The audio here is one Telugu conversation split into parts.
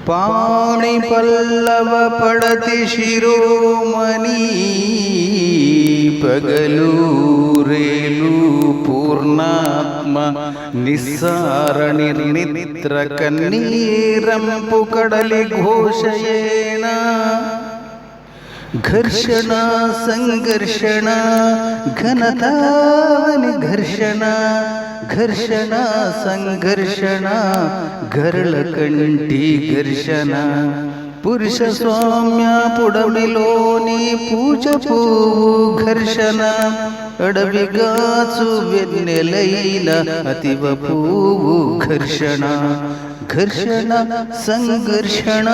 పాణి పల్లవ పడతి శిరోమణి పగలు రేలు పూర్ణాత్మ నిస్సార నిర్నిద్ర కన్నీరంపు కడలి ఘోషయేణ ఘర్షణ సంఘర్షణ ఘనతావని ఘర్షణ ఘర్షణ సంఘర్షణ గరళ కంటి ఘర్షణ పురుష స్వామ్య పుడమిలోని పూజ పువ్వు ఘర్షణ అడవిగాచు వెన్నెలైన అతివ పువ్వు ఘర్షణ ఘర్షణ సంఘర్షణ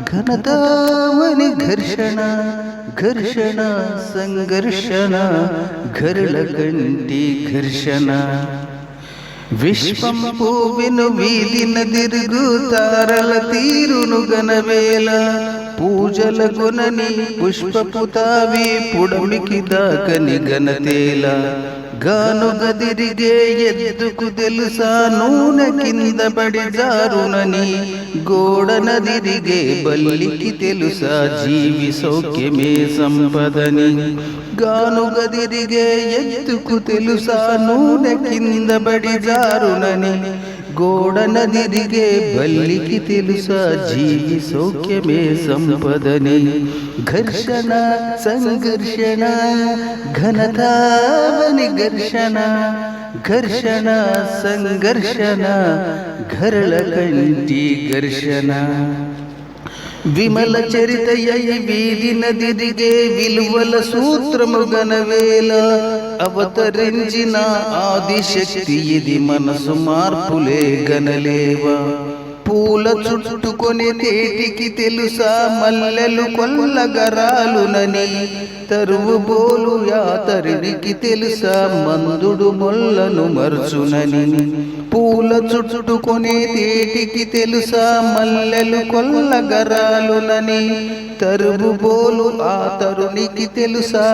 ఘనతావని ఘర్షణ ఘర్షణ సంఘర్షణ గరళ కంటి ఘర్షణ విశ్వంపు విను వీధిన తిరుగు తారల తీరును గనవేళ పూజల గుణని పుష్పపు తావి పుడమికి దాకని గనతేల గాను గదిరిగే ఎద్దుకు తెలుసా నూనె కింద పడి జారునని గోడన తిరిగే బల్లికి తెలుసా జీవి సౌఖ్యమే సంపదని గాను గదిరిగే ఎద్దుకు తెలుసా నూనె కింద పడి జారునని గోడన తిరిగే బల్లికి తెలుసా జీవి సౌఖ్యమే సంపదని ఘర్షణ సంఘర్షణ ఘనతావని ఘర్షణ ఘర్షణ సంఘర్షణ గరళ కంటి ఘర్షణ విమల చరితయై వీధిన తిరిగే విలువల సూత్రము గనవేళ అవతరించిన ఆదిశక్తి ఇది మనసు మార్పులే గనలేవా పూల చుట్టుకొని తేటికి తెలుసా మల్లెలు కొల్లగరాలునని తరువు బోలు యాతరికి తెలుసా మందుడు మొల్లను మరుచునని పూల చుట్టుకొని తేటికి తెలుసా మల్లెలు కొల్లగరాలునని తరువు బోలు ఆ తరునికి తెలుసా